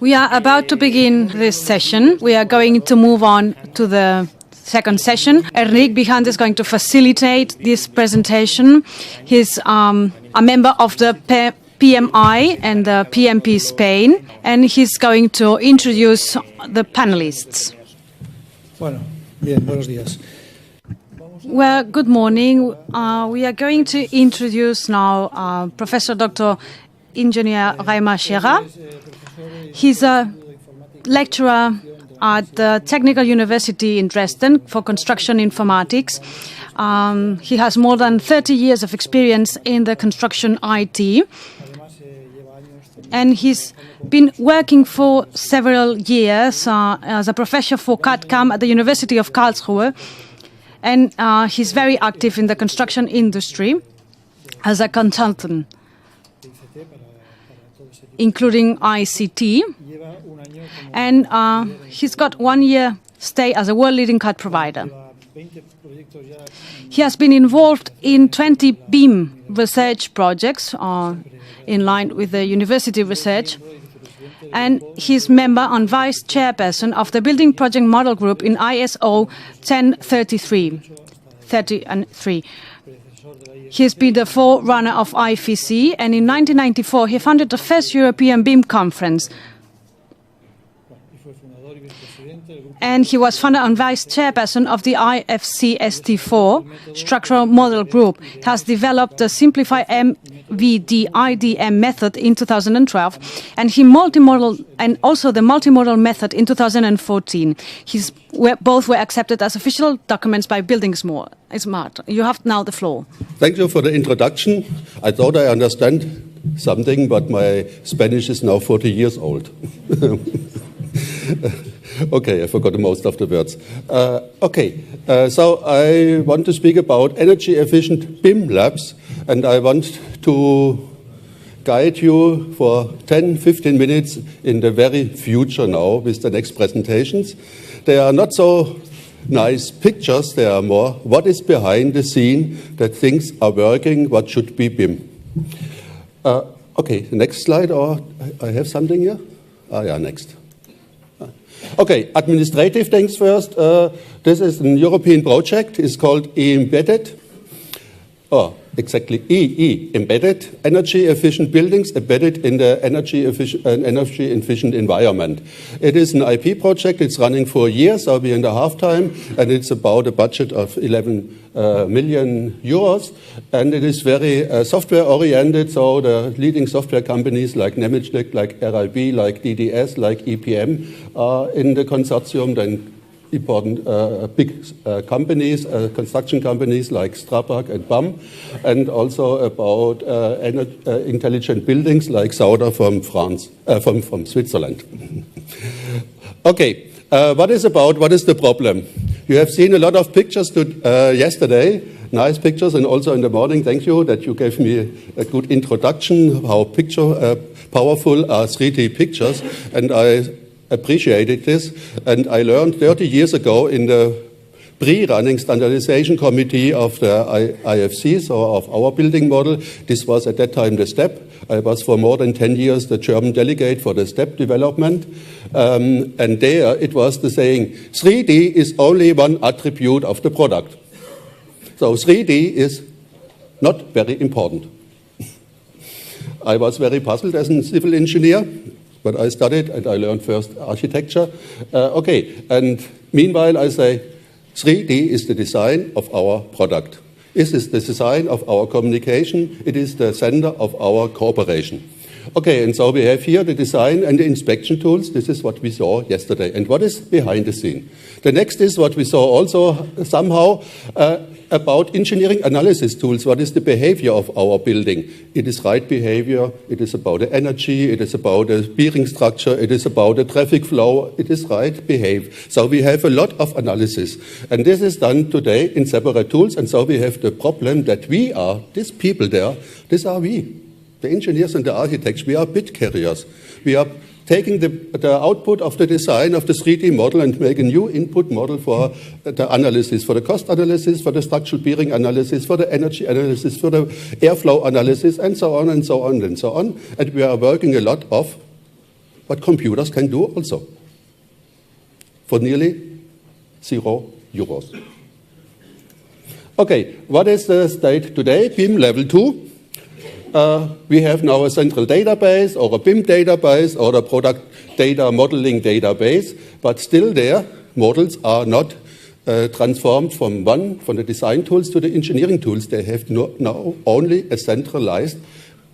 We are about to begin this session. We are going to move on to the second session. Enric Bijant is going to facilitate this presentation. He's a member of the PMI and the PMP Spain, and he's going to introduce the panelists. Bueno, bien, buenos días. Well, good morning. We are going to introduce now Professor Dr. Engineer Raimar Scherer. He's a lecturer at the Technical University in Dresden for construction informatics. He has more than 30 years of experience in the construction IT. And he's been working for several years as a professor for CAD/CAM at the University of Karlsruhe. And he's very active in the construction industry as a consultant, including ICT. And he's got 1 year stay as a world-leading CAD provider. He has been involved in 20 BIM research projects in line with the university research. And he's member and vice chairperson of the Building Project Model Group in ISO 1033. He's been the forerunner of IFC, and in 1994 he founded the first European BIM conference. And he was founder and vice chairperson of the IFC ST4 Structural Model Group. He has developed the simplified MVD IDM method in 2012, and also the multimodal method in 2014. Both were accepted as official documents by Building Smart. You have now the floor. Thank you for the introduction. I thought I understand something, but my Spanish is now 40 years old. Okay, I forgot most of the words. So I want to speak about energy-efficient BIM labs, and I want to guide you for 10-15 minutes in the very future now with the next presentations. They are not so nice pictures, they are more what is behind the scene, that things are working, what should be BIM. Okay, the next slide, or I have something here? Yeah, next. Okay, administrative things first. This is a European project. It's called Embedded. Oh, exactly, Embedded. Energy-efficient buildings embedded in the energy-efficient environment. It is an IP project. It's running for a year, so we're in the half time, and it's about a budget of 11 million euros. And it is very software-oriented, so the leading software companies like Nemetschek, like RIB, like DDS, like EPM are in the consortium. Then important big companies, construction companies like Strabag and BAM, and also about intelligent buildings like Sauder from France, from Switzerland. Okay, what is the problem? You have seen a lot of pictures yesterday, nice pictures, and also in the morning. Thank you that you gave me a good introduction how powerful are 3D pictures, and I appreciated this, and I learned 30 years ago in the pre-running standardization committee of the IFC, so of our building model. This was at that time the STEP. I was for more than 10 years the German delegate for the STEP development, and there it was the saying, 3D is only one attribute of the product. So 3D is not very important. I was very puzzled as a civil engineer, but I studied and I learned first architecture. And meanwhile I say 3D is the design of our product. This is the design of our communication. It is the center of our cooperation. Okay, and so we have here the design and the inspection tools. This is what we saw yesterday. And what is behind the scene? The next is what we saw also somehow about engineering analysis tools. What is the behavior of our building? It is right behavior. It is about the energy. It is about the bearing structure. It is about the traffic flow. It is right behave. So we have a lot of analysis. And this is done today in separate tools. And so we have the problem that we are, these people there, these are we. The engineers and the architects, we are bit carriers. We are taking the output of the design of the 3D model and make a new input model for the analysis, for the cost analysis, for the structural bearing analysis, for the energy analysis, for the airflow analysis, and so on and so on and so on. And we are working a lot of what computers can do also, for nearly €0. Okay, what is the state today? BIM level 2. We have now a central database or a BIM database or a product data modeling database, but still there, models are not transformed from the design tools to the engineering tools. They have now only a centralized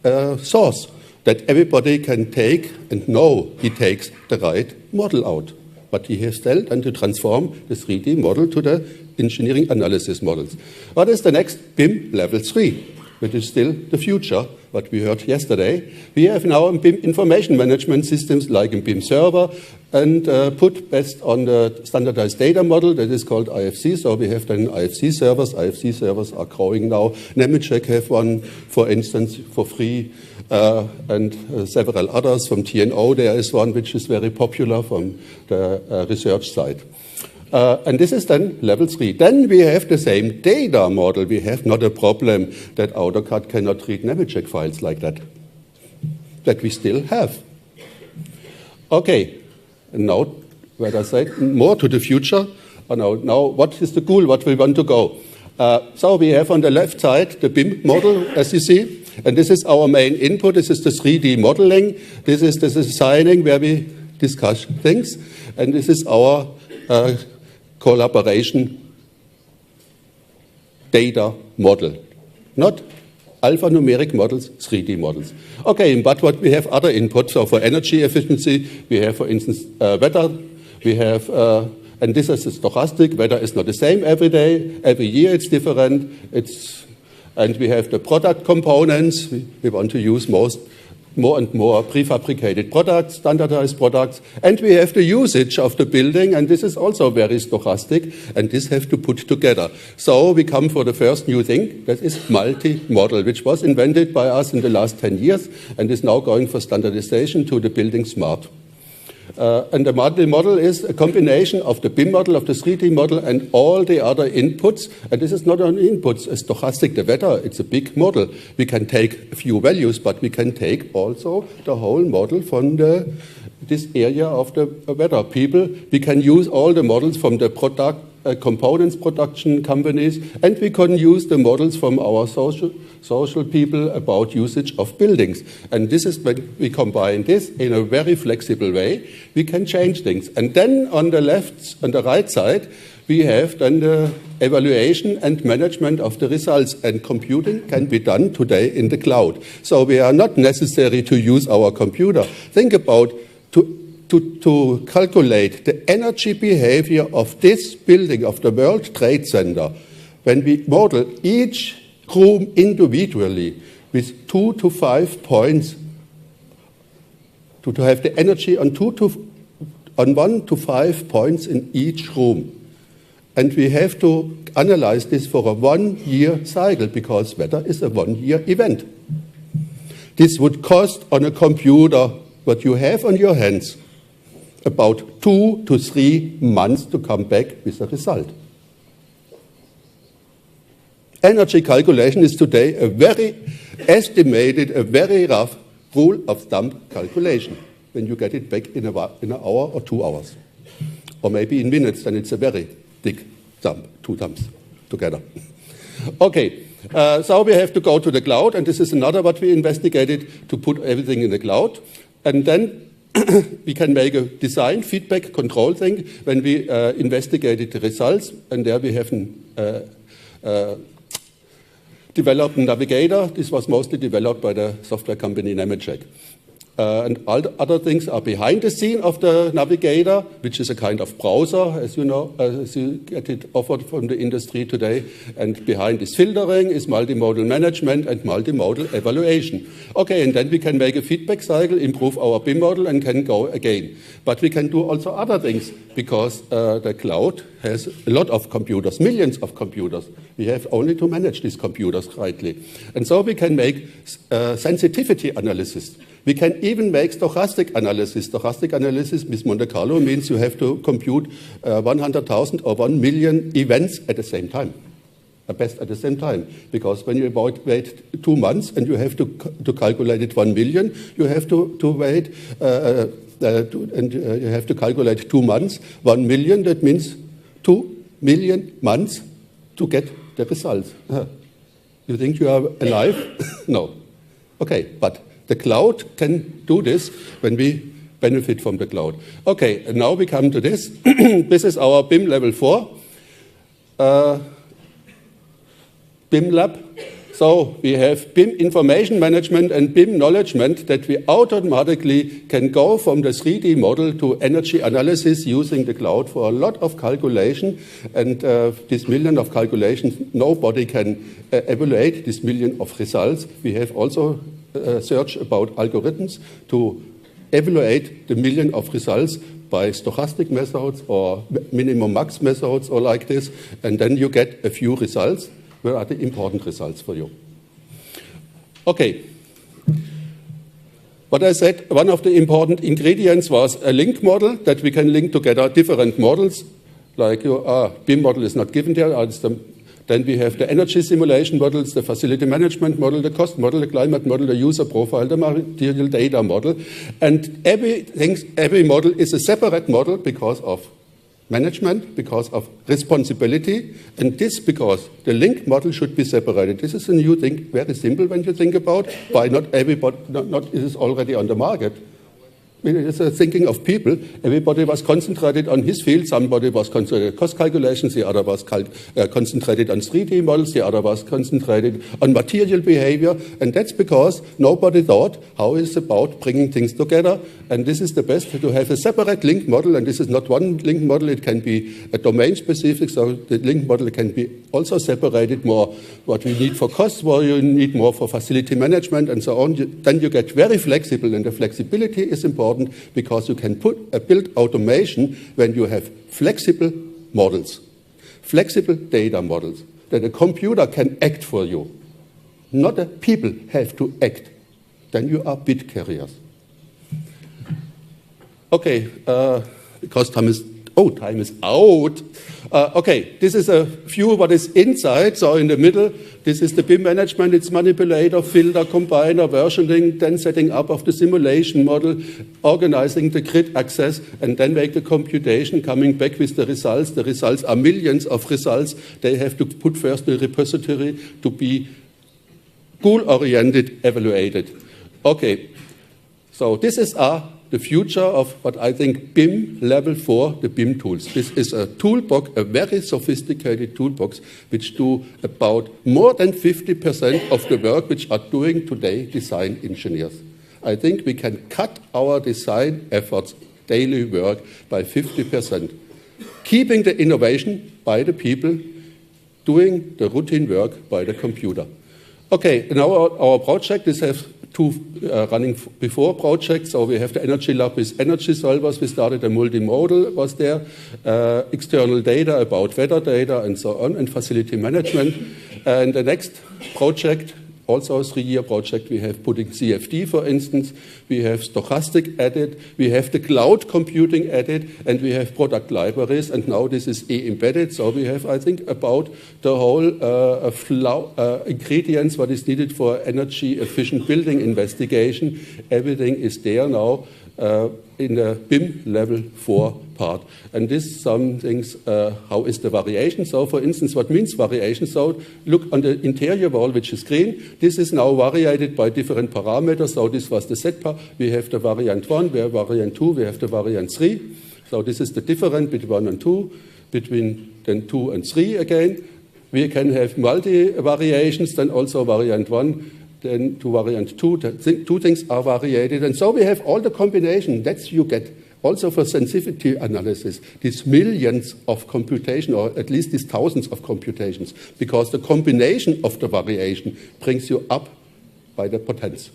source that everybody can take and know he takes the right model out. But he has still then to transform the 3D model to the engineering analysis models. What is the next? BIM level 3, which is still the future, what we heard yesterday. We have now BIM information management systems like in BIM server and put based on the standardized data model that is called IFC. So we have then IFC servers. IFC servers are growing now. Nemetschek have one, for instance, for free. And several others from TNO. There is one which is very popular from the research side. And this is then level 3. Then we have the same data model. We have not a problem that AutoCAD cannot read Nemetschek files like that. That we still have. Okay, and now, what I said, more to the future. Now, what is the goal, what we want to go? So we have on the left side the BIM model, as you see. And this is our main input. This is the 3D modeling. This is the designing where we discuss things. And this is our collaboration data model. Not alphanumeric models, 3D models. Okay, but what we have other inputs. So for energy efficiency, we have, for instance, weather. We have, and this is stochastic. Weather is not the same every day. Every year it's different. And we have the product components. We want to use more and more prefabricated products, standardized products. And we have the usage of the building, and this is also very stochastic, and this have to put together. So we come for the first new thing, that is multi-model, which was invented by us in the last 10 years, and is now going for standardization to the building smart. And the multi-model is a combination of the BIM model, of the 3D model, and all the other inputs. And this is not only inputs, a stochastic, the weather, it's a big model. We can take a few values, but we can take also the whole model from this area of the weather. We can use all the models from the product components production companies, and we can use the models from our social people about usage of buildings. And this is when we combine this in a very flexible way, we can change things. And then on the right side, we have then the evaluation and management of the results, and computing can be done today in the cloud. So we are not necessary to use our computer. Think about to calculate the energy behavior of this building, of the World Trade Center, when we model each room individually with 2 to 5 points, to have the energy on 1 to 5 points in each room. And we have to analyze this for a 1-year cycle, because weather is a 1-year event. This would cost on a computer, what you have on your hands, about 2 to 3 months to come back with a result. Energy calculation is today a very rough rule of thumb calculation. When you get it back in an hour or 2 hours, or maybe in minutes, then it's a very big thumb, 2 thumbs together. Okay, so we have to go to the cloud, and this is another what we investigated, to put everything in the cloud. And then we can make a design feedback control thing when we investigated the results, and there we have developed a navigator. This was mostly developed by the software company Nemetschek. And all the other things are behind the scene of the navigator, which is a kind of browser, as you know, as you get it offered from the industry today. And behind this filtering is multimodal management and multimodal evaluation. Okay, and then we can make a feedback cycle, improve our BIM model, and can go again. But we can do also other things, because the cloud has a lot of computers, millions of computers. We have only to manage these computers rightly. And so we can make sensitivity analysis. We can even make stochastic analysis. Stochastic analysis with Monte Carlo means you have to compute 100,000 or 1 million events at the same time, best at the same time. Because when you wait 2 months and you have to calculate it 1 million, you have to wait and you have to calculate 2 months. 1 million, that means 2 million months to get the results. You think you are alive? No. Okay, but the cloud can do this when we benefit from the cloud. Okay, and now we come to this. This is our BIM level 4 BIM lab. So we have BIM information management and BIM knowledgement that we automatically can go from the 3D model to energy analysis using the cloud for a lot of calculation. And this million of calculations, nobody can evaluate this million of results. We have also searched about algorithms to evaluate the million of results by stochastic methods or minimum max methods or like this. And then you get a few results. Where are the important results for you? Okay. What I said, one of the important ingredients was a link model, that we can link together different models. Like BIM model is not given there. Then we have the energy simulation models, the facility management model, the cost model, the climate model, the user profile, the material data model. And every model is a separate model because of management, because of responsibility, and this because the link model should be separated. This is a new thing, very simple when you think about why not everybody, not is already on the market. It's a thinking of people. Everybody was concentrated on his field. Somebody was concentrated on cost calculations. The other was concentrated on 3D models. The other was concentrated on material behavior. And that's because nobody thought how it's about bringing things together. And this is the best, to have a separate link model. And this is not one link model. It can be a domain specific. So the link model can be also separated more what we need for costs, what you need more for facility management, and so on. Then you get very flexible. And the flexibility is important, because you can build automation when you have flexible models, flexible data models, that a computer can act for you. Not that people have to act. Then you are bit carriers. Okay, because time is out. Okay, this is a view what is inside. So in the middle, this is the BIM management. It's manipulator, filter, combiner, versioning, then setting up of the simulation model, organizing the grid access, and then make the computation, coming back with the results. The results are millions of results. They have to put first in the repository to be goal-oriented, evaluated. Okay, so this is the future of what I think BIM level 4, the BIM tools. This is a toolbox, a very sophisticated toolbox, which do about more than 50% of the work which are doing today design engineers. I think we can cut our design efforts, daily work, by 50%. Keeping the innovation by the people, doing the routine work by the computer. Okay, now our project is have two running before projects. So we have the energy lab with energy solvers. We started a multimodal was there, external data about weather data and so on, and facility management. And the next project, also a 3-year project, we have putting CFD, for instance. We have stochastic added. We have the cloud computing added, and we have product libraries. And now this is embedded. So we have, I think, about the whole ingredients what is needed for energy efficient building investigation. Everything is there now in the BIM level 4 part. And this some things, how is the variation? So for instance, what means variation? So look on the interior wall, which is green. This is now variated by different parameters. So this was the set part. We have the variant 1, we have variant 2, we have the variant 3. So this is the difference between 1 and 2, between then 2 and 3 again. We can have multi-variations, then also variant 1, then to variant 2. Two things are variated. And so we have all the combination. That's you get also for sensitivity analysis, these millions of computation, or at least these thousands of computations, because the combination of the variation brings you up by the potence.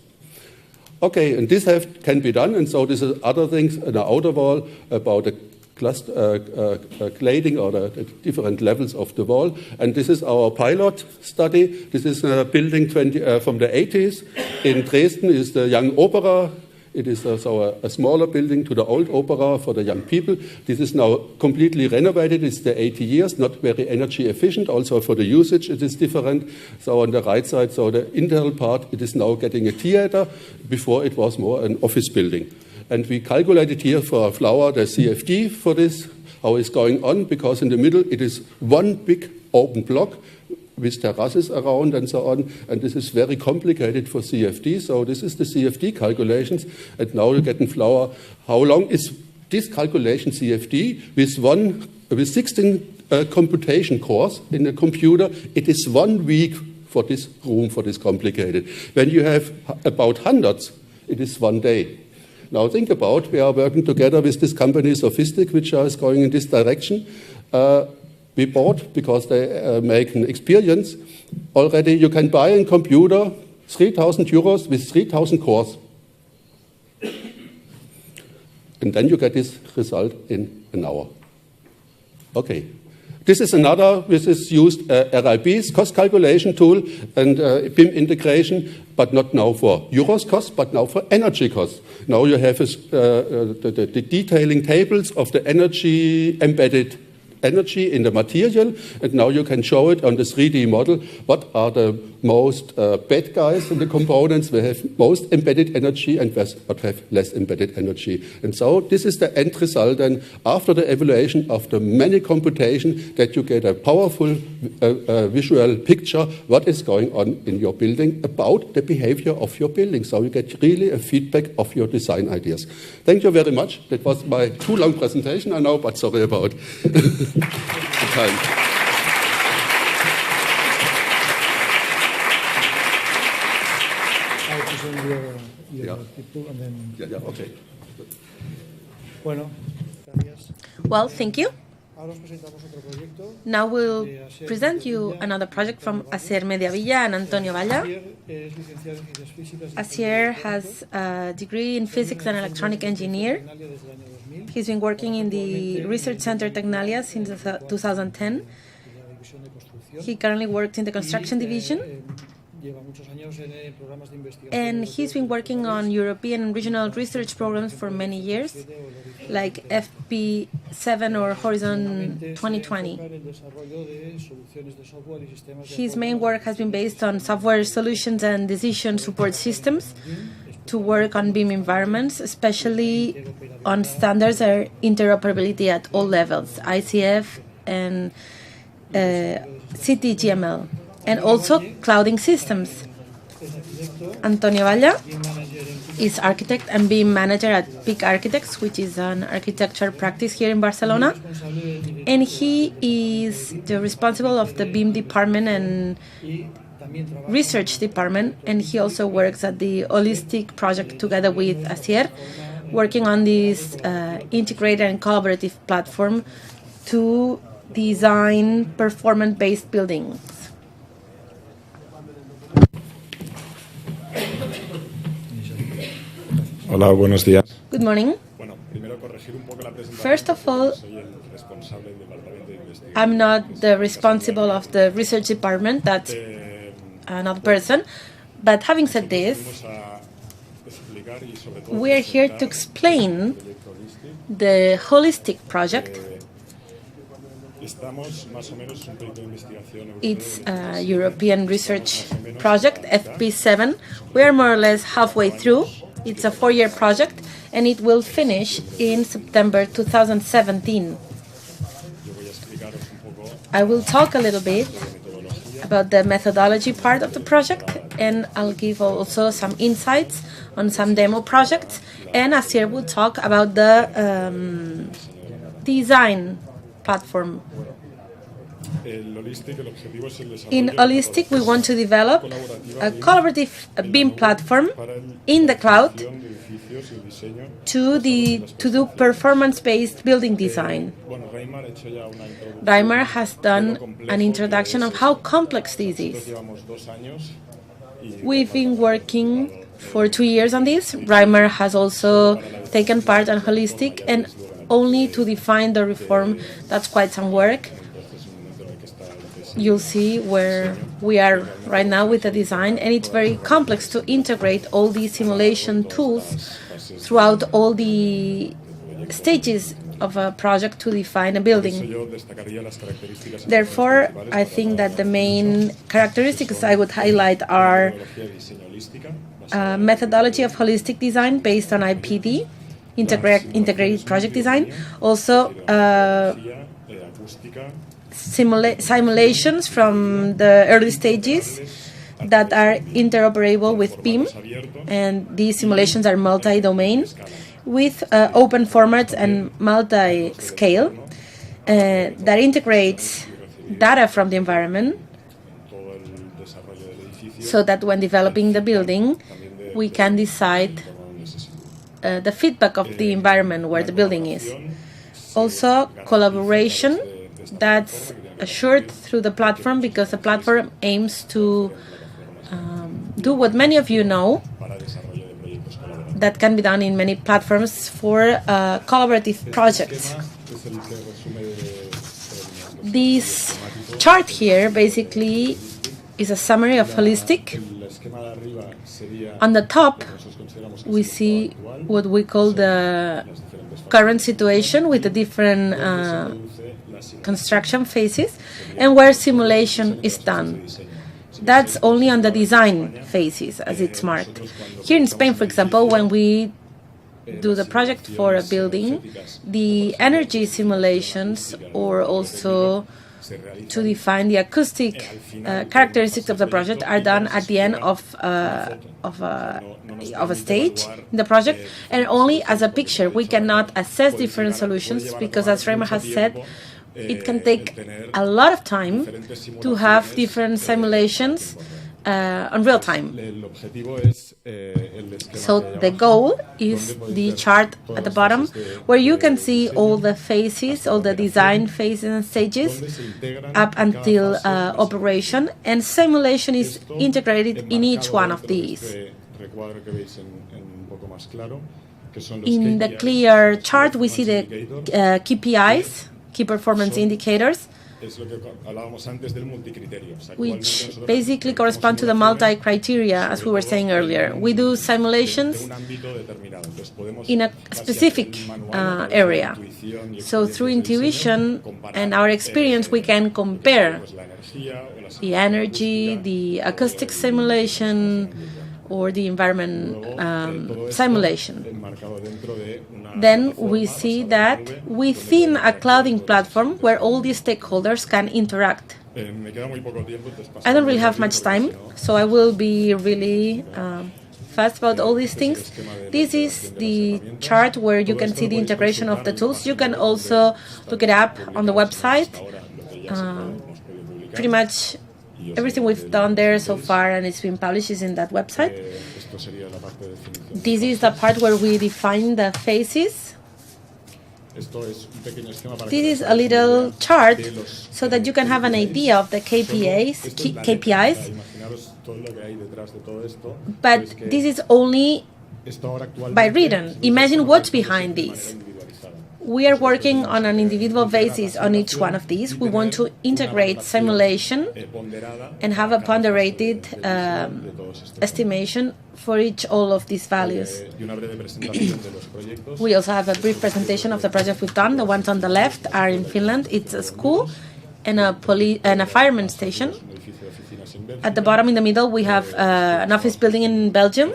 Okay, and this can be done. And so this is other things in the outer wall about the cladding or the different levels of the wall. And this is our pilot study. This is a building from the 80s. In Dresden is the young opera. It is also a smaller building to the old opera for the young people. This is now completely renovated. It's the 80 years, not very energy efficient. Also for the usage, it is different. So on the right side, so the internal part, it is now getting a theater. Before it was more an office building. And we calculated here for a flower the CFD for this, how it's going on, because in the middle it is one big open block with terraces around and so on, and this is very complicated for CFD. So this is the CFD calculations, and now you get in flower. How long is this calculation CFD with 16 computation cores in the computer? It is 1 week for this room, for this complicated. When you have about hundreds, it is 1 day. Now think about, we are working together with this company Sophistic, which is going in this direction. We bought, because they make an experience, already you can buy a computer, 3,000 euros with 3,000 cores. And then you get this result in an hour. Okay. This is another, this is used RIB's cost calculation tool and BIM integration, but not now for euros cost, but now for energy cost. Now you have the detailing tables of the energy embedded energy in the material, and now you can show it on the 3D model. What are the most bad guys in the components? We have most embedded energy and what have less embedded energy. And so this is the end result then after the evaluation, after many computation, that you get a powerful visual picture what is going on in your building about the behavior of your building. So you get really a feedback of your design ideas. Thank you very much. That was my too long presentation, I know, but sorry about the time. Okay. Well, thank you. Now we'll present you another project from Asier Mediavilla and Antonio Valla. Asier has a degree in physics and electronic engineer. He's been working in the Research Center Tecnalia since 2010. He currently works in the construction division. And he's been working on European and regional research programs for many years, like FP7 or Horizon 2020. His main work has been based on software solutions and decision support systems to work on BIM environments, especially on standards or interoperability at all levels, ICF and CTGML, and also clouding systems. Antonio Valla is architect and BIM manager at Peak Architects, which is an architecture practice here in Barcelona. And he is the responsible of the BIM department and research department, and he also works at the Holistic project together with Asier, working on this integrated and collaborative platform to design performance-based buildings. Hola, buenos días. Good morning. First of all, I'm not the responsible of the research department, that's another person. But having said this, we're here to explain the Holistic project. It's a European research project, FP7. We are more or less halfway through. It's a 4-year project, and it will finish in September 2017. I will talk a little bit about the methodology part of the project, and I'll give also some insights on some demo projects, and Asier will talk about the design platform. In Holistic, we want to develop a collaborative BIM platform in the cloud to do performance-based building design. Reimer has done an introduction of how complex this is. We've been working for 2 years on this. Reimer has also taken part on Holistic, and only to define the reform, that's quite some work. You'll see where we are right now with the design, and it's very complex to integrate all these simulation tools throughout all the stages of a project to define a building. Therefore, I think that the main characteristics I would highlight are methodology of holistic design based on IPD, integrated project design. Also, simulations from the early stages that are interoperable with BIM, and these simulations are multi-domain with open formats and multi-scale that integrates data from the environment, so that when developing the building, we can decide the feedback of the environment where the building is. Also, collaboration that's assured through the platform, because the platform aims to do what many of you know that can be done in many platforms for collaborative projects. This chart here basically is a summary of holistic. On the top, we see what we call the current situation with the different construction phases and where simulation is done. That's only on the design phases, as it's marked. Here in Spain, for example, when we do the project for a building, the energy simulations, or also to define the acoustic characteristics of the project, are done at the end of a stage in the project, and only as a picture. We cannot assess different solutions because, as Reimer has said, it can take a lot of time to have different simulations on real time. So the goal is the chart at the bottom, where you can see all the phases, all the design phases and stages up until operation, and simulation is integrated in each one of these. In the clear chart, we see the KPIs, key performance indicators, which basically correspond to the multi-criteria, as we were saying earlier. We do simulations in a specific area. So through intuition and our experience, we can compare the energy, the acoustic simulation, or the environment simulation. Then we see that within a clouding platform where all these stakeholders can interact. I don't really have much time, so I will be really fast about all these things. This is the chart where you can see the integration of the tools. You can also look it up on the website. Pretty much everything we've done there so far and it's been published is in that website. This is the part where we define the phases. This is a little chart so that you can have an idea of the KPIs. But this is only by written. Imagine what's behind these. We are working on an individual basis on each one of these. We want to integrate simulation and have a ponderated estimation for all of these values. We also have a brief presentation of the project we've done. The ones on the left are in Finland. It's a school and a fireman station. At the bottom in the middle, we have an office building in Belgium.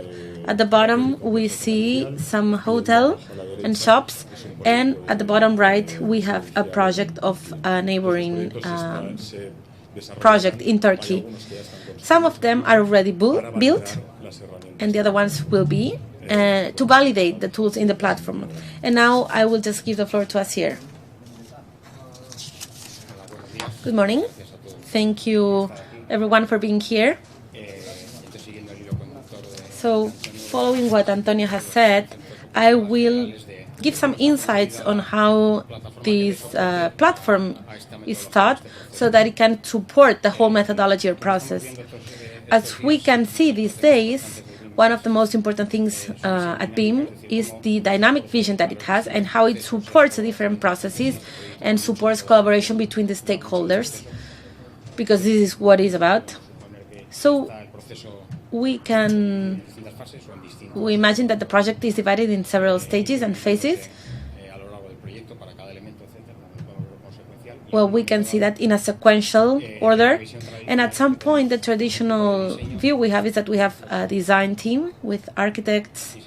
At the bottom, we see some hotel and shops. And at the bottom right, we have a project of a neighboring project in Turkey. Some of them are already built, and the other ones will be, to validate the tools in the platform. And now I will just give the floor to Asier. Good morning. Thank you, everyone, for being here. So, following what Antonio has said, I will give some insights on how this platform is taught so that it can support the whole methodology or process. As we can see these days, one of the most important things at BIM is the dynamic vision that it has and how it supports the different processes and supports collaboration between the stakeholders, because this is what it's about. So we imagine that the project is divided in several stages and phases. well, we can see that in a sequential order. And at some point, the traditional view we have is that we have a design team with architects,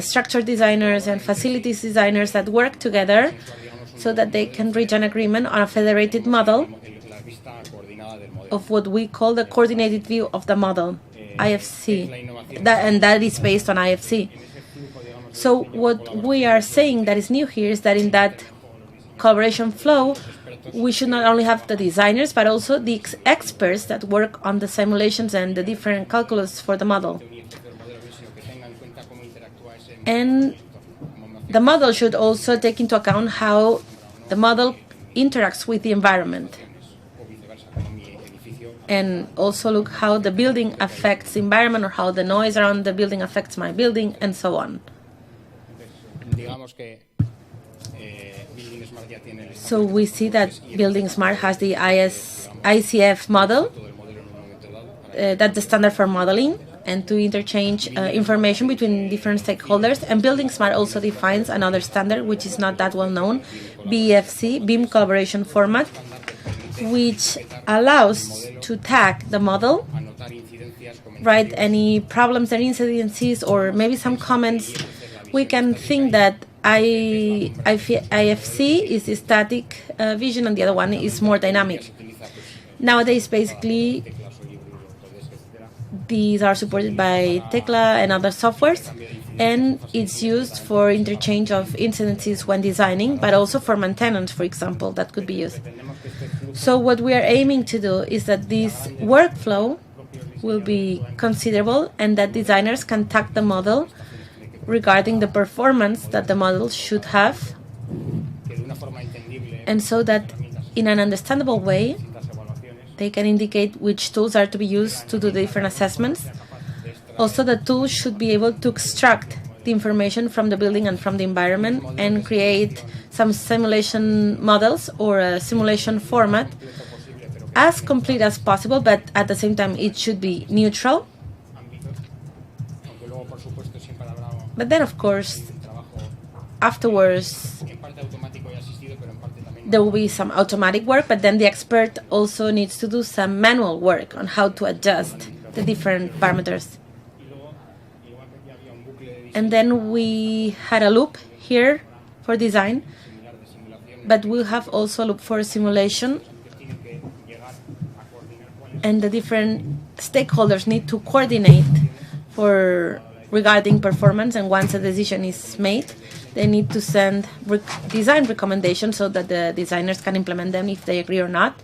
structure designers, and facilities designers that work together so that they can reach an agreement on a federated model of what we call the coordinated view of the model, IFC, and that is based on IFC. So what we are saying that is new here is that in that collaboration flow, we should not only have the designers, but also the experts that work on the simulations and the different calculus for the model. And the model should also take into account how the model interacts with the environment, and also look how the building affects the environment, or how the noise around the building affects my building, and so on. So we see that Building Smart has the ICF model, that's the standard for modeling, and to interchange information between different stakeholders. And Building Smart also defines another standard, which is not that well known, BFC, BIM Collaboration Format, which allows to tag the model, write any problems and incidences, or maybe some comments. We can think that IFC is the static vision, and the other one is more dynamic. Nowadays, basically, these are supported by Tekla and other softwares, and it's used for interchange of incidences when designing, but also for maintenance, for example, that could be used. So what we are aiming to do is that this workflow will be considerable, and that designers can tag the model regarding the performance that the model should have, and so that in an understandable way they can indicate which tools are to be used to do the different assessments. Also, the tools should be able to extract the information from the building and from the environment and create some simulation models or a simulation format as complete as possible, but at the same time it should be neutral. But then, of course, afterwards, there will be some automatic work, but then the expert also needs to do some manual work on how to adjust the different parameters. And then we had a loop here for design, but we'll have also a loop for simulation. And the different stakeholders need to coordinate regarding performance, and once a decision is made, they need to send design recommendations so that the designers can implement them if they agree or not.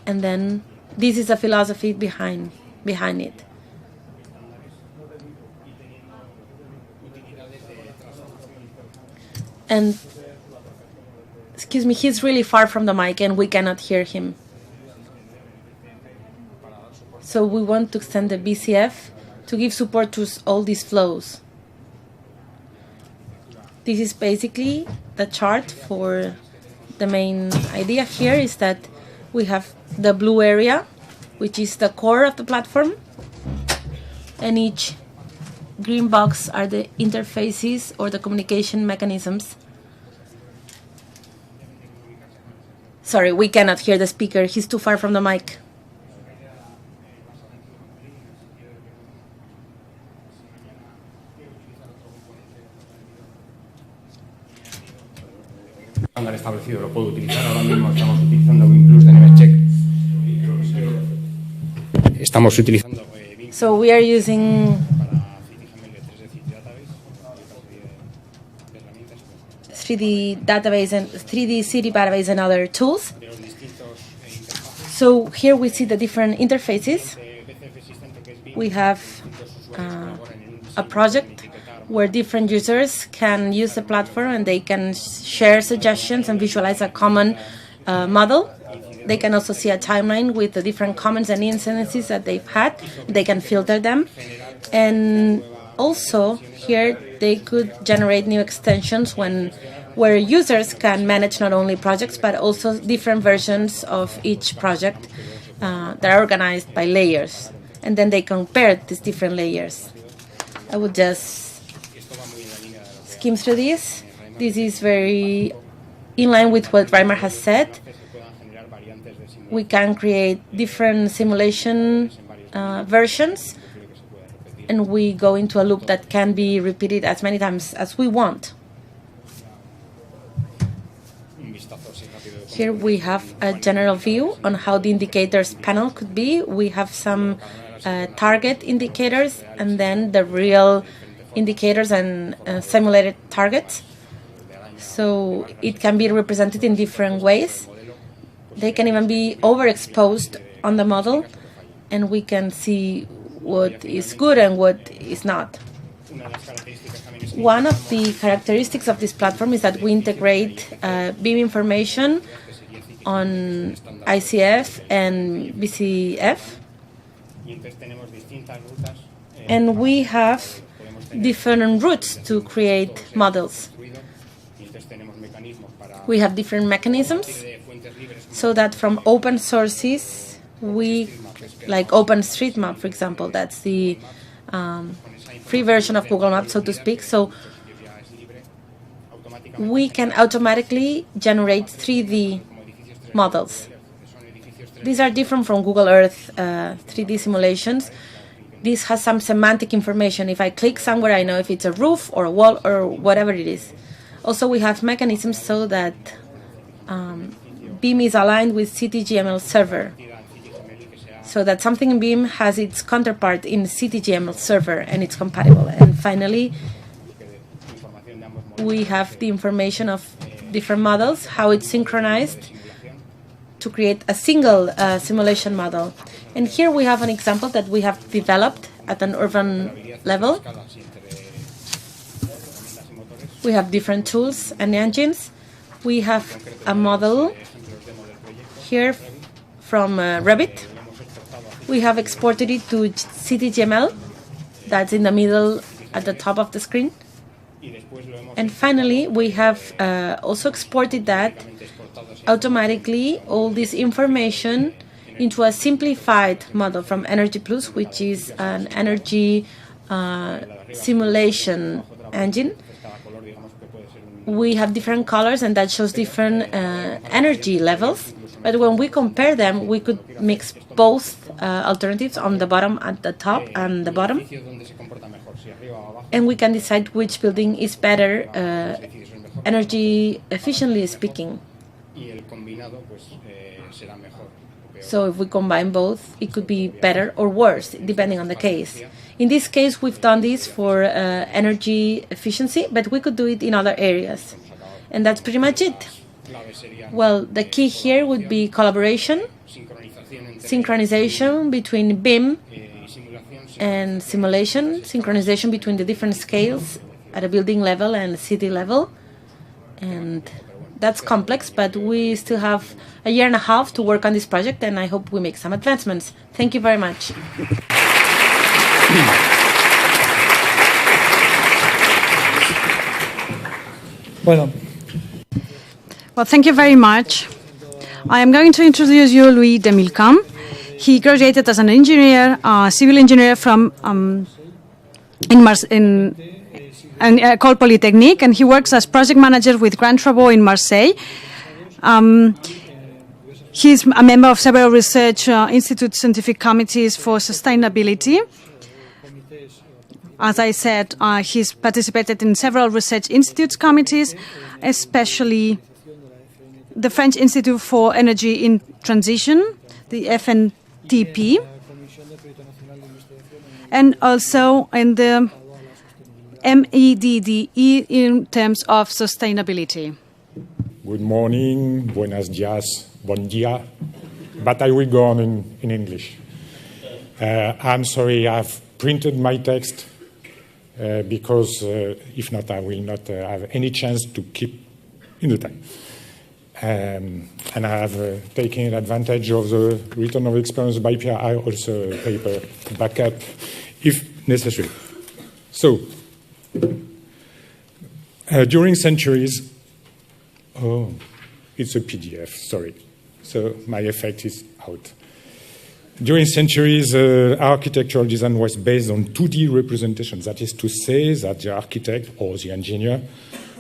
And then this is a philosophy behind it. And excuse me, he's really far from the mic and we cannot hear him. So we want to extend the BCF to give support to all these flows. This is basically the chart for the main idea here is that we have the blue area, which is the core of the platform, and each green box are the interfaces or the communication mechanisms. Sorry, we cannot hear the speaker. He's too far from the mic. Estándar establecido lo puedo utilizar. Ahora mismo estamos utilizando BIM Plus de Nemetschek. Estamos utilizando BIM. So we are using 3D database and 3D city database and other tools. So here we see the different interfaces. We have a project where different users can use the platform and they can share suggestions and visualize a common model. They can also see a timeline with the different comments and incidences that they've had. They can filter them. And also here they could generate new extensions where users can manage not only projects but also different versions of each project that are organized by layers. And then they compare these different layers. I would just skim through this. This is very in line with what Reimer has said, we can create different simulation versions, and we go into a loop that can be repeated as many times as we want. Here we have a general view on how the indicators panel could be. We have some target indicators and then the real indicators and simulated targets. So it can be represented in different ways. They can even be overexposed on the model, and we can see what is good and what is not. One of the characteristics of this platform is that we integrate BIM information on ICF and BCF, and we have different routes to create models. We have different mechanisms so that from open sources, like OpenStreetMap, for example, that's the free version of Google Maps, so to speak. So we can automatically generate 3D models. These are different from Google Earth 3D simulations. This has some semantic information. If I click somewhere, I know if it's a roof or a wall or whatever it is. Also, we have mechanisms so that BIM is aligned with CityGML server, so that something in BIM has its counterpart in CityGML server and it's compatible. And finally, we have the information of different models, how it's synchronized to create a single simulation model. And here we have an example that we have developed at an urban level. We have different tools and engines. We have a model here from Revit. We have exported it to CityGML. That's in the middle at the top of the screen. And finally, we have also exported that automatically, all this information, into a simplified model from Energy Plus, which is an energy simulation engine. We have different colors, and that shows different energy levels. But when we compare them, we could mix both alternatives on the bottom, at the top, and the bottom. And we can decide which building is better, energy efficiently speaking. So if we combine both, it could be better or worse, depending on the case. In this case, we've done this for energy efficiency, but we could do it in other areas. And that's pretty much it. Well, the key here would be collaboration, synchronization between BIM and simulation, synchronization between the different scales at a building level and city level. And that's complex, but we still have a year and a half to work on this project, and I hope we make some advancements. Thank you very much. Well, thank you very much. I am going to introduce you Louis Demilcam. He graduated as an engineer, civil engineer from École Polytechnique, and he works as project manager with Grand Travaux in Marseille. He's a member of several research institute scientific committees for sustainability. As I said, he's participated in several research institutes committees, especially the French Institute for Energy in Transition, the FNTP, and also in the MEDDE in terms of sustainability. Good morning, buenos dias, bon dia, but I will go on in English. I'm sorry, I've printed my text because if not, I will not have any chance to keep in the time. And I have taken advantage of the return of experience by Pierre. I also paper backup if necessary. So, during centuries, oh, it's a PDF, sorry. So my effect is out. During centuries, architectural design was based on 2D representations. That is to say that the architect or the engineer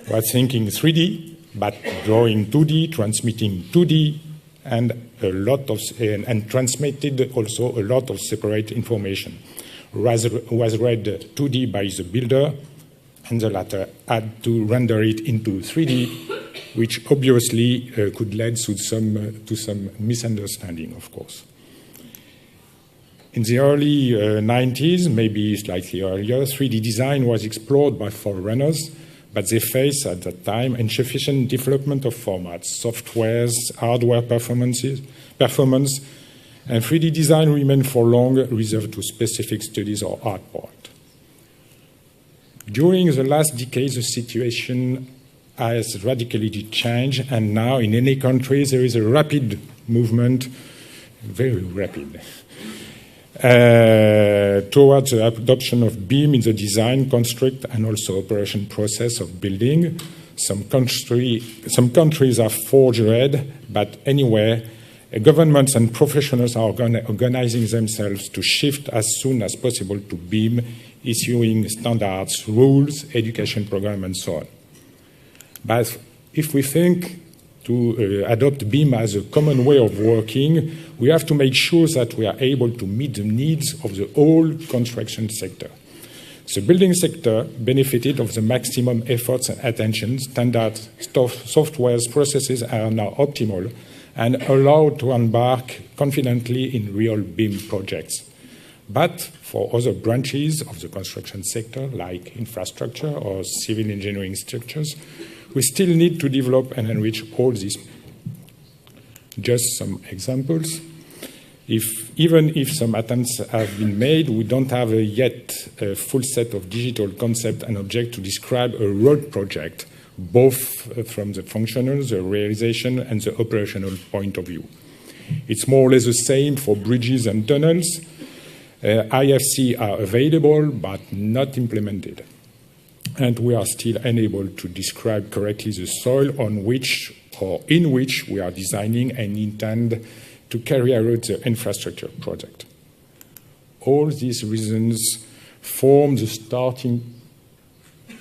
was thinking 3D but drawing 2D, transmitting 2D, and and transmitted also a lot of separate information. Was read 2D by the builder, and the latter had to render it into 3D, which obviously could lead to some misunderstanding, of course. In the early 90s, maybe slightly earlier, 3D design was explored by forerunners, but they faced at that time insufficient development of formats, softwares, hardware performance, and 3D design remained for long reserved to specific studies or art point. During the last decade, the situation has radically changed, and now in any country there is a rapid movement, very rapid, towards the adoption of BIM in the design, construct, and also operation process of building. Some countries are forged ahead, but anyway, governments and professionals are organizing themselves to shift as soon as possible to BIM, issuing standards, rules, education programs, and so on. But if we think to adopt BIM as a common way of working, we have to make sure that we are able to meet the needs of the whole construction sector. The building sector benefited of the maximum efforts and attention. Standard softwares processes are now optimal and allowed to embark confidently in real BIM projects. But for other branches of the construction sector, like infrastructure or civil engineering structures, we still need to develop and enrich all these. Just some examples. Even if some attempts have been made, we don't have yet a full set of digital concepts and objects to describe a road project, both from the functional, the realization, and the operational point of view. It's more or less the same for bridges and tunnels. IFC are available, but not implemented. And we are still unable to describe correctly the soil on which or in which we are designing and intend to carry out the infrastructure project. All these reasons form the starting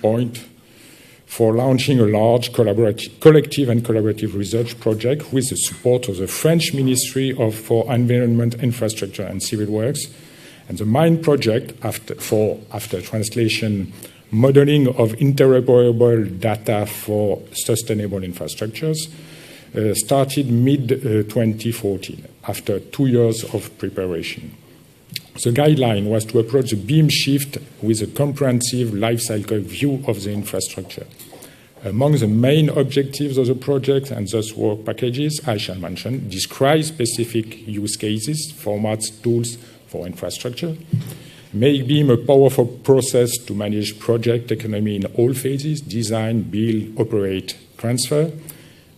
point for launching a large collective and collaborative research project with the support of the French Ministry for Environment, Infrastructure and Civil Works. And the main project, after translation, modeling of interoperable data for sustainable infrastructures, started mid-2014, after 2 years of preparation. The guideline was to approach the BIM shift with a comprehensive life cycle view of the infrastructure. Among the main objectives of the project and thus work packages, I shall mention, describe specific use cases, formats, tools for infrastructure, make BIM a powerful process to manage project economy in all phases, design, build, operate, transfer,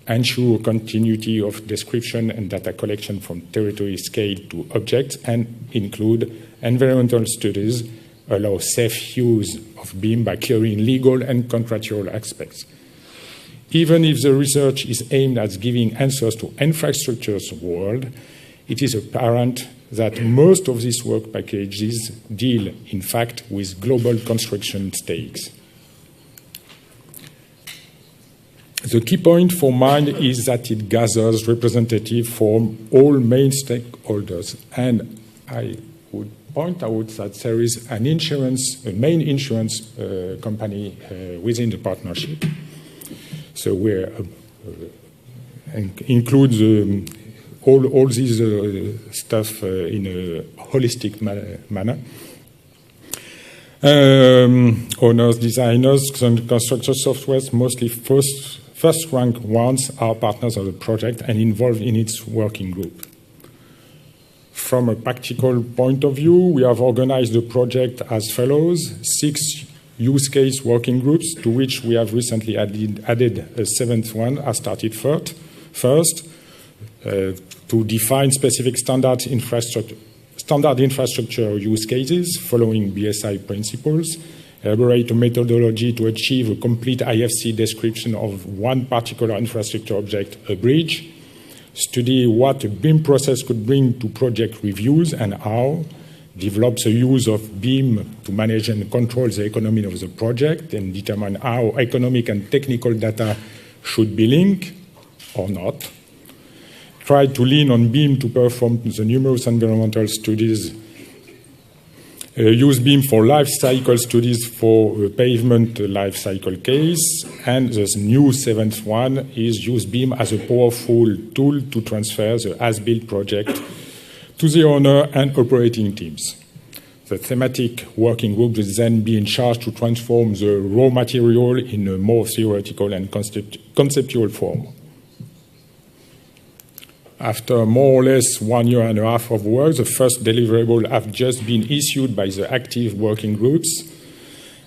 ensure continuity of description and data collection from territory scale to objects, and include environmental studies, allow safe use of BIM by clearing legal and contractual aspects. Even if the research is aimed at giving answers to infrastructure's world, it is apparent that most of these work packages deal, in fact, with global construction stakes. The key point for mine is that it gathers representatives from all main stakeholders, and I would point out that there is a main insurance company within the partnership. So we include all these stuff in a holistic manner. Owners, designers, construction softwares, mostly first-rank ones, are partners of the project and involved in its working group. From a practical point of view, we have organized the project as follows: 6 use case working groups, to which we have recently added a 7th one, as started first, to define specific standard infrastructure use cases following BSI principles, elaborate a methodology to achieve a complete IFC description of one particular infrastructure object, a bridge, study what a BIM process could bring to project reviews and how, develop the use of BIM to manage and control the economy of the project, and determine how economic and technical data should be linked or not, try to lean on BIM to perform the numerous environmental studies, use BIM for life cycle studies for pavement life cycle case, and the new seventh one is use BIM as a powerful tool to transfer the as-built project to the owner and operating teams. The thematic working group will then be in charge to transform the raw material in a more theoretical and conceptual form. After more or less 1.5 years of work, the first deliverable have just been issued by the active working groups.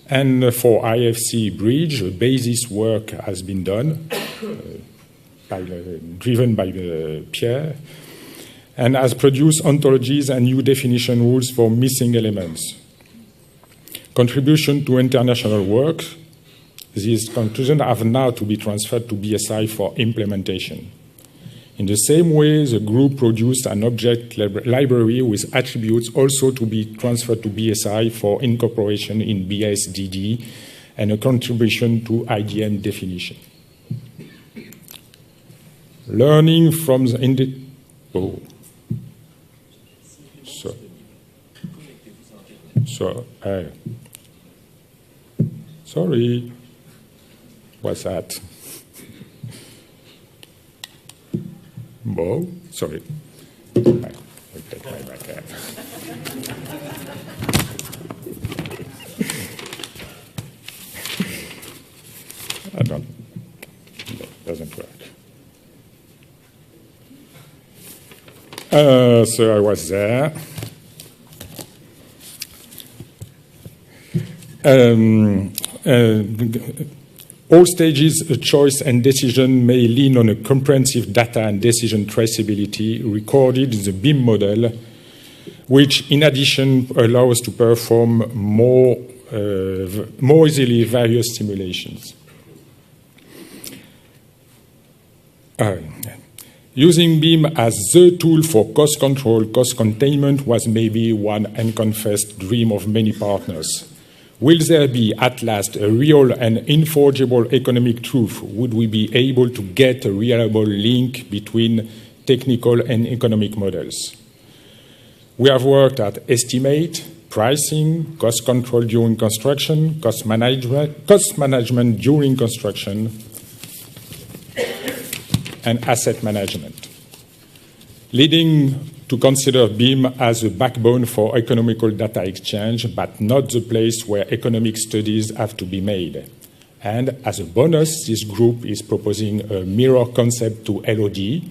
And for IFC Bridge, basis work has been done, driven by Pierre, and has produced ontologies and new definition rules for missing elements. Contribution to international work, these conclusions have now to be transferred to BSI for implementation. In the same way, the group produced an object library with attributes also to be transferred to BSI for incorporation in BSDD and a contribution to IDN definition. Learning from the sorry, what's that? Oh, sorry. I'll take my back hand. It doesn't work. So I was there. All stages of choice and decision may lean on a comprehensive data and decision traceability recorded in the BIM model, which in addition allows to perform more easily various simulations. Using BIM as the tool for cost control, cost containment was maybe one unconfessed dream of many partners. Will there be, at last, a real and inforgeable economic truth? Would we be able to get a reliable link between technical and economic models? We have worked at estimate, pricing, cost control during construction, cost management during construction, and asset management, leading to consider BIM as a backbone for economical data exchange, but not the place where economic studies have to be made. And as a bonus, this group is proposing a mirror concept to LOD,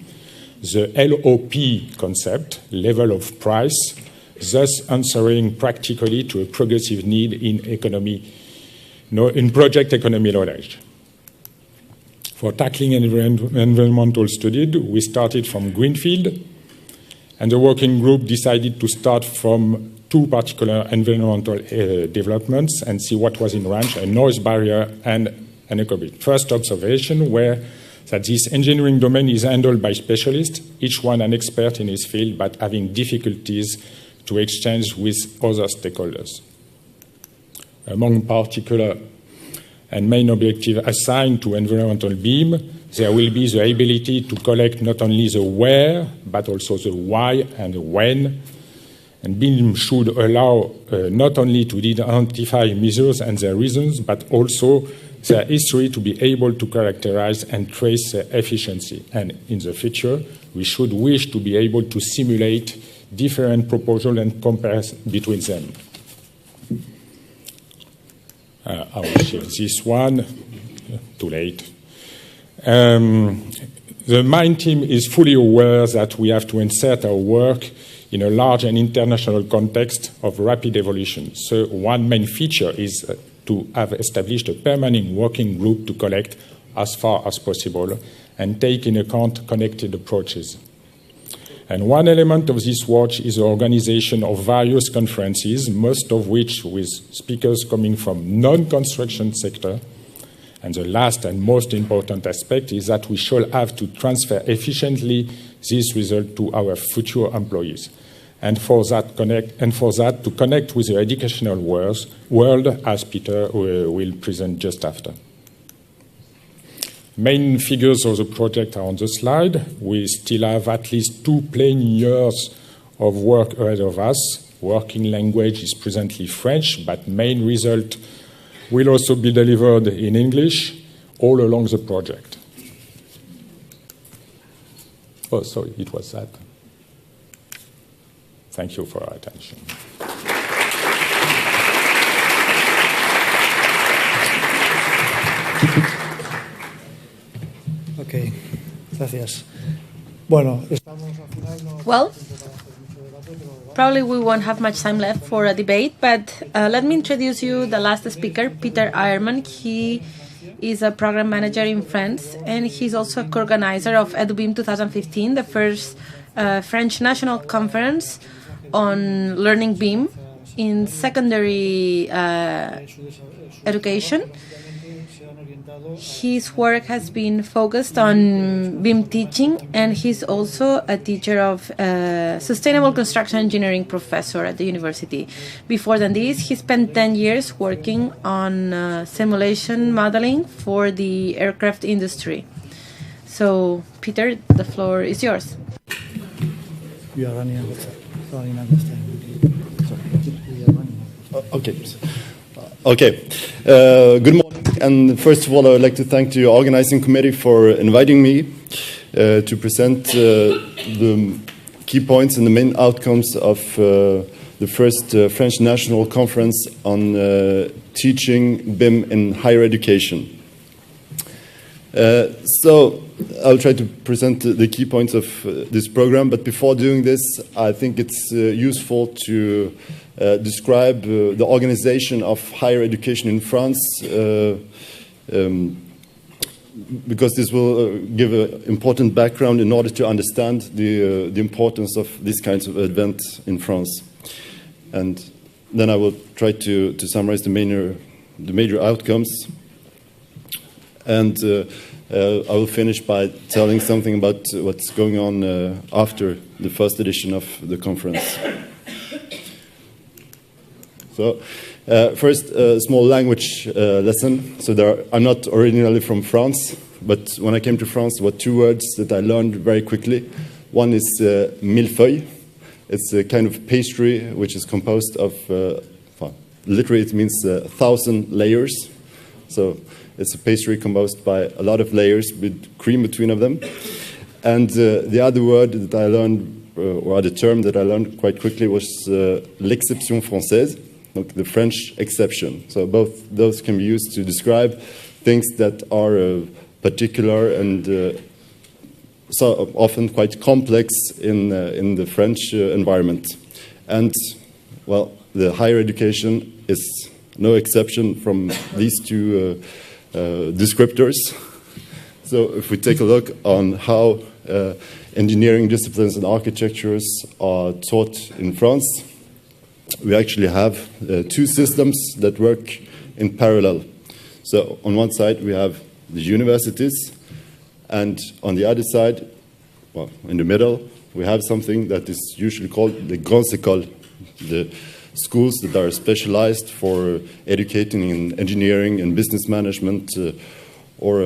the LOP concept, level of price, thus answering practically to a progressive need in project economy knowledge. For tackling environmental studies, we started from Greenfield, and the working group decided to start from two particular environmental developments and see what was in range, a noise barrier and an eco-bit. First observation were that this engineering domain is handled by specialists, each one an expert in his field, but having difficulties to exchange with other stakeholders. Among particular and main objectives assigned to environmental BIM, there will be the ability to collect not only the where, but also the why and the when. And BIM should allow not only to identify measures and their reasons, but also their history to be able to characterize and trace their efficiency. And in the future, we should wish to be able to simulate different proposals and compare between them. I will shift this one. Too late. The MIND team is fully aware that we have to insert our work in a large and international context of rapid evolution. So one main feature is to have established a permanent working group to collect as far as possible and take in account connected approaches. And one element of this watch is the organization of various conferences, most of which with speakers coming from non-construction sector. And the last and most important aspect is that we shall have to transfer efficiently this result to our future employees. And for that, to connect with the educational world, as Peter will present just after. Main figures of the project are on the slide. We still have at least 2 plain years of work ahead of us. Working language is presently French, but main result will also be delivered in English all along the project. Oh, sorry, it was that. Thank you for your attention. Ok, gracias. Bueno, estamos al final. No Well, probably we won't have much time left for a debate, but let me introduce you the last speaker, Peter Eiermann. He is a program manager in France, and he's also a co-organizer of EduBIM 2015, the first French national conference on learning BIM in secondary education. His work has been focused on BIM teaching, and he's also a teacher of sustainable construction engineering professor at the university. Before than this, he spent 10 years working on simulation modeling for the aircraft industry. So, Peter, the floor is yours. We are running out of time. Okay. Okay. Good morning. And first of all, I would like to thank the organizing committee for inviting me to present the key points and the main outcomes of the first French National Conference on teaching BIM in higher education. So I'll try to present the key points of this program, but before doing this, I think it's useful to describe the organization of higher education in France, because this will give an important background in order to understand the importance of these kinds of events in France. And then I will try to summarize the major outcomes. And I will finish by telling something about what's going on after the first edition of the conference. So, first, a small language lesson. So I'm not originally from France, but when I came to France, there were 2 words that I learned very quickly. One is millefeuille. It's a kind of pastry which is composed of, literally it means 1,000 layers. So it's a pastry composed by a lot of layers with cream between of them. And the other word that I learned, or the term that I learned quite quickly, was l'exception française, the French exception. So both those can be used to describe things that are particular and so often quite complex in the French environment. And, well, the higher education is no exception from these 2 descriptors. So if we take a look on how engineering disciplines and architectures are taught in France, we actually have 2 systems that work in parallel. So on one side we have the universities, and on the other side, well, in the middle, we have something that is usually called the grandes écoles, the schools that are specialized for educating in engineering and business management, or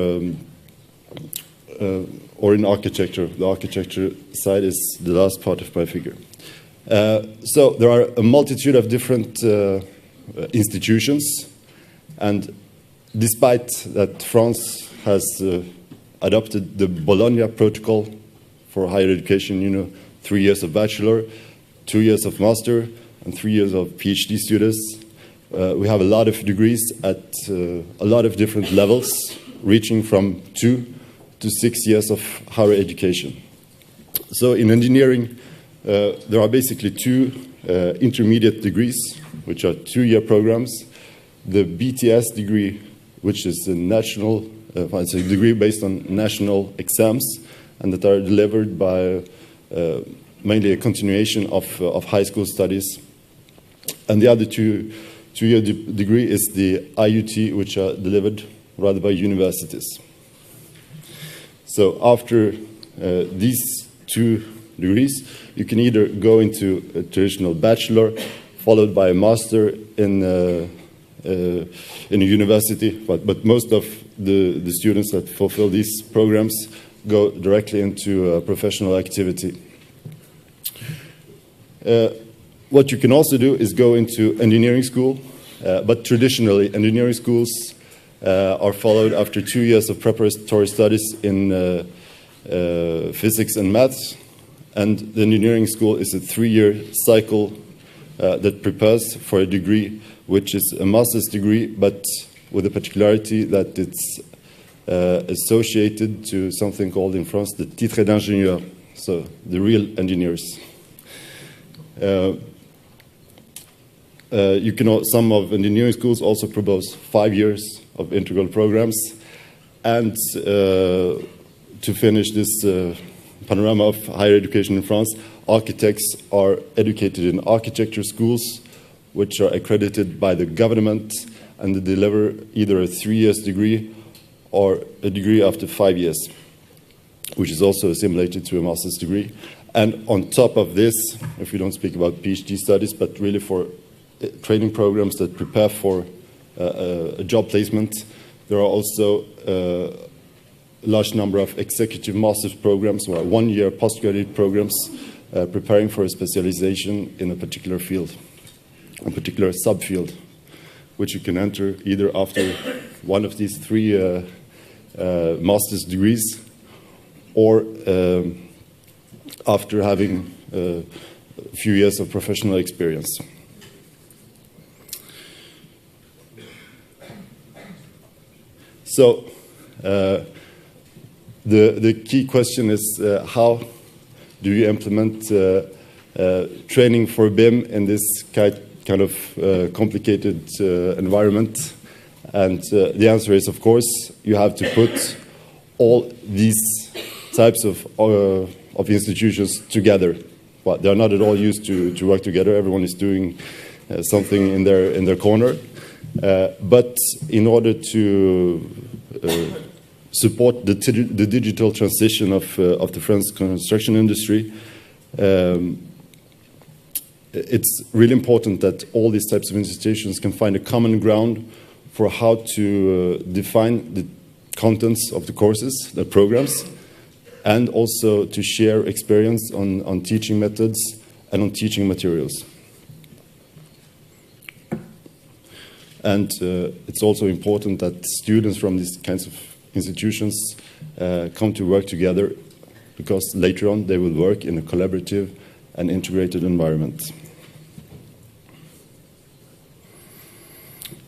in architecture. The architecture side is the last part of my figure. So there are a multitude of different institutions, and despite that France has adopted the Bologna Protocol for higher education, 3 years of bachelor, 2 years of master, and 3 years of PhD students. We have a lot of degrees at a lot of different levels, reaching from 2 to 6 years of higher education. So in engineering, there are basically 2 intermediate degrees, which are 2-year programs. The BTS degree, which is a national, it's a degree based on national exams, and that are delivered by mainly a continuation of high school studies. And the other 2-year degree is the IUT, which are delivered rather by universities. So after these 2 degrees, you can either go into a traditional bachelor, followed by a master in in a university, but most of the students that fulfill these programs go directly into professional activity. What you can also do is go into engineering school, but traditionally engineering schools are followed after 2 years of preparatory studies in physics and maths, and the engineering school is a 3-year cycle that prepares for a degree which is a master's degree, but with the particularity that it's associated to something called in France the titre d'ingénieur, so the real engineers. Some of engineering schools also propose 5 years of integral programs, and to finish this panorama of higher education in France, architects are educated in architecture schools, which are accredited by the government, and they deliver either a 3-year degree or a degree after 5 years, which is also assimilated to a master's degree. And on top of this, if we don't speak about PhD studies, but really for training programs that prepare for a job placement, there are also a large number of executive master's programs or 1-year postgraduate programs preparing for a specialization in a particular field, a particular subfield, which you can enter either after one of these 3 master's degrees or after having a few years of professional experience. So the key question is how do you implement training for BIM in this kind of complicated environment? And the answer is, of course, you have to put all these types of institutions together. Well, they're not at all used to work together. Everyone is doing something in their corner. But in order to support the digital transition of the French construction industry, it's really important that all these types of institutions can find a common ground for how to define the contents of the courses, the programs, and also to share experience on teaching methods and on teaching materials. And it's also important that students from these kinds of institutions come to work together, because later on they will work in a collaborative and integrated environment.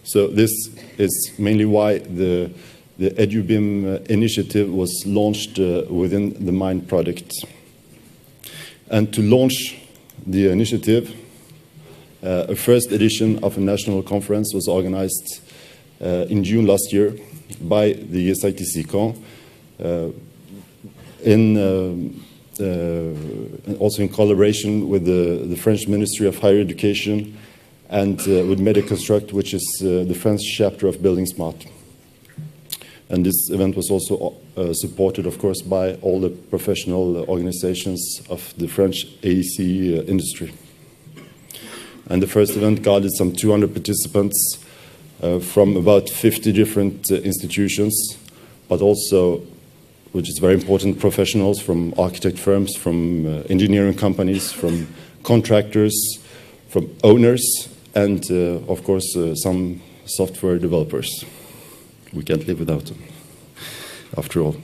So this is mainly why the EduBIM initiative was launched within the MIND project. And to launch the initiative, a first edition of a national conference was organized in June last year by the SITC Caen, also in collaboration with the French Ministry of Higher Education and with Mediconstruct, which is the French chapter of Building Smart. And this event was also supported, of course, by all the professional organizations of the French AEC industry. And the first event gathered some 200 participants from about 50 different institutions, but also, which is very important, professionals from architect firms, from engineering companies, from contractors, from owners, and of course some software developers. We can't live without them, after all.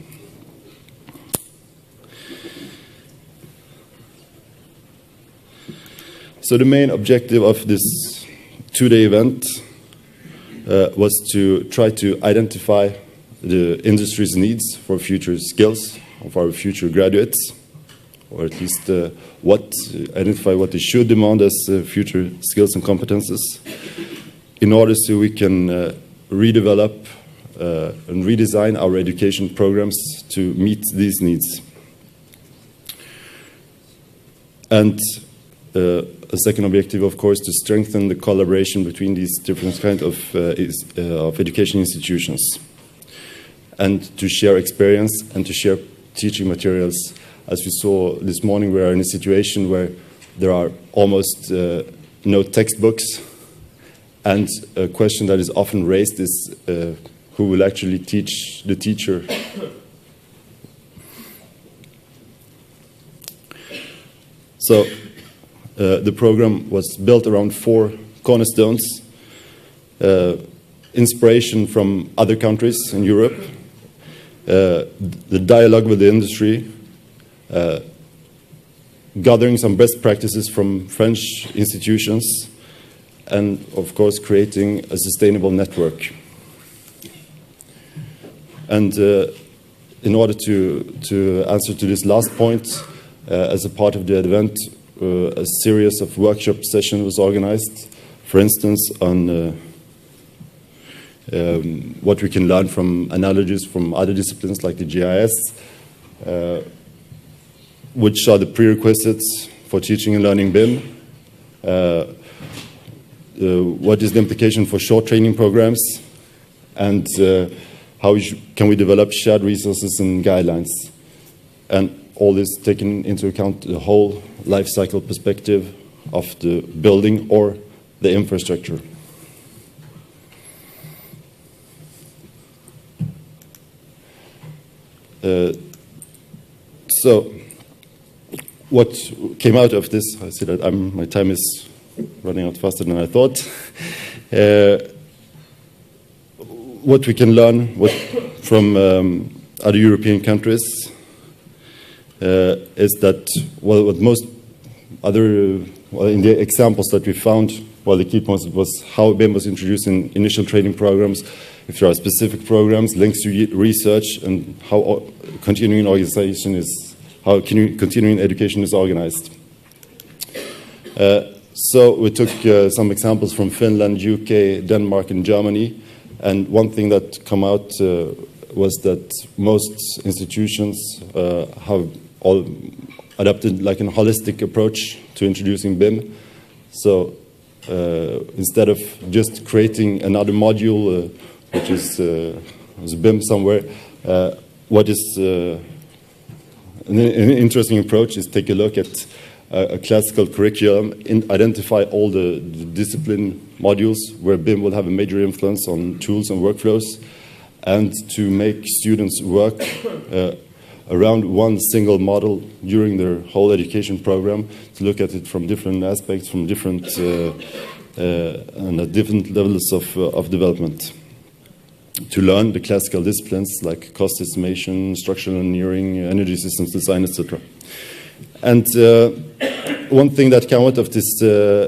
So the main objective of this 2-day event was to try to identify the industry's needs for future skills of our future graduates, or at least identify what they should demand as future skills and competences, in order so we can redevelop and redesign our education programs to meet these needs. And a second objective, of course, to strengthen the collaboration between these different kinds of education institutions, and to share experience and to share teaching materials. As we saw this morning, we are in a situation where there are almost no textbooks, And a question that is often raised is who will actually teach the teacher. So the program was built around 4 cornerstones. Inspiration from other countries in Europe, the dialogue with the industry, gathering some best practices from French institutions, and of course creating a sustainable network. And in order to answer to this last point, as a part of the event, a series of workshop sessions was organized, for instance, on what we can learn from analogies from other disciplines like the GIS, which are the prerequisites for teaching and learning BIM, what is the implication for short training programs, and how can we develop shared resources and guidelines. And all this taking into account the whole life cycle perspective of the building or the infrastructure. So, what came out of this, I see that my time is running out faster than I thought. What we can learn from other European countries is that, well, what most other, well, in the examples that we found, well, the key point was how BIM was introduced in initial training programs, if there are specific programs, links to research, and how continuing organization is, how continuing education is organized. So we took some examples from Finland, UK, Denmark, and Germany, and one thing that came out was that most institutions have all adopted like a holistic approach to introducing BIM. So instead of just creating another module, which is BIM somewhere, what is an interesting approach is take a look at a classical curriculum and identify all the discipline modules where BIM will have a major influence on tools and workflows, and to make students work around one single model during their whole education program, to look at it from different aspects, from different and at different levels of development, to learn the classical disciplines like cost estimation, structural engineering, energy systems design, etc. And one thing that came out of this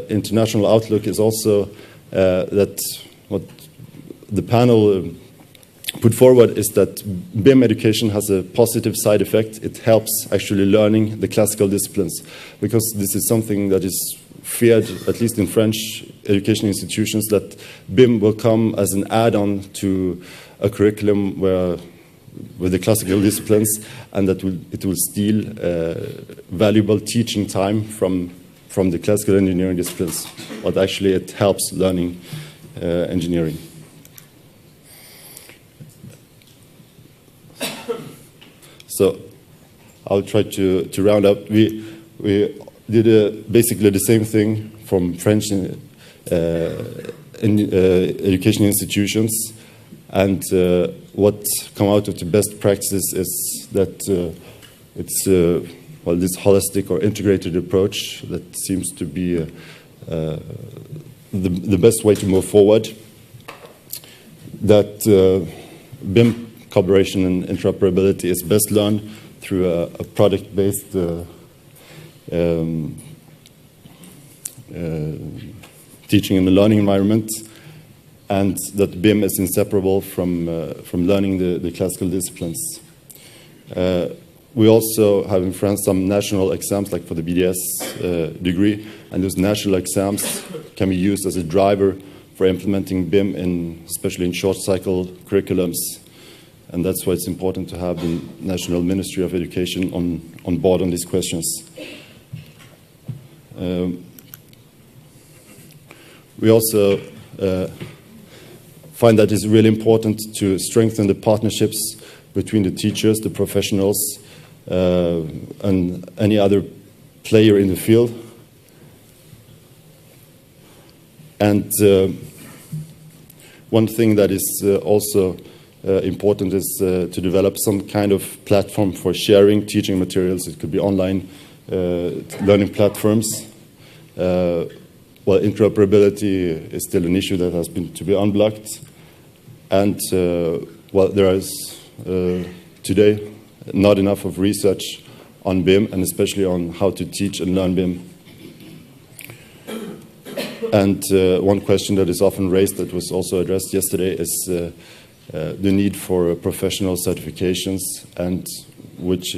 international outlook is also that what the panel put forward is that BIM education has a positive side effect. It helps actually learning the classical disciplines, because this is something that is feared, at least in French education institutions, that BIM will come as an add-on to a curriculum with the classical disciplines, and that it will steal valuable teaching time from the classical engineering disciplines. But actually it helps learning engineering. So I'll try to round up. We did basically the same thing from French education institutions, and what come out of the best practices is that it's well, this holistic or integrated approach that seems to be the best way to move forward. That BIM collaboration and interoperability is best learned through a product-based teaching and learning environment, and that BIM is inseparable from learning the classical disciplines. We also have in France some national exams, like for the BDS degree, and those national exams can be used as a driver for implementing BIM, especially in short cycle curriculums. And that's why it's important to have the National Ministry of Education on board on these questions. We also find that it's really important to strengthen the partnerships between the teachers, the professionals, and any other player in the field. And One thing that is also important is to develop some kind of platform for sharing teaching materials. It could be online learning platforms. Well, interoperability is still an issue that has been to be unblocked. And well, there is today not enough of research on BIM, and especially on how to teach and learn BIM. And one question that is often raised, that was also addressed yesterday, is the need for professional certifications, and which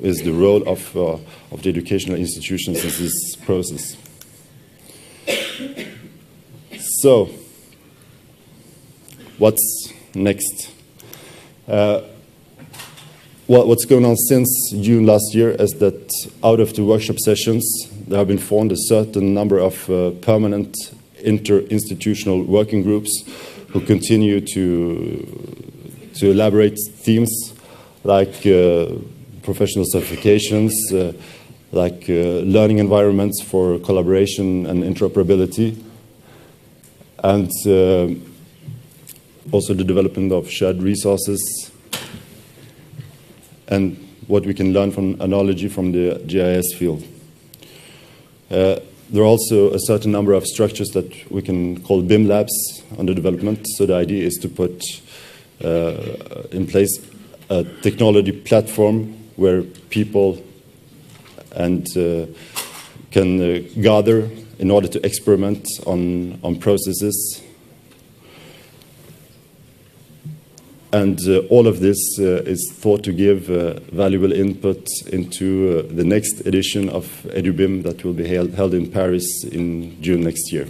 is the role of the educational institutions in this process. So, what's next? What's going on since June last year is that out of the workshop sessions, there have been formed a certain number of permanent inter-institutional working groups who continue to elaborate themes like professional certifications, like learning environments for collaboration and interoperability, and also the development of shared resources, and what we can learn from analogy from the GIS field. There are also a certain number of structures that we can call BIM labs under development. So the idea is to put in place a technology platform where people can gather in order to experiment on processes. And all of this is thought to give valuable input into the next edition of EduBIM that will be held in Paris in June next year.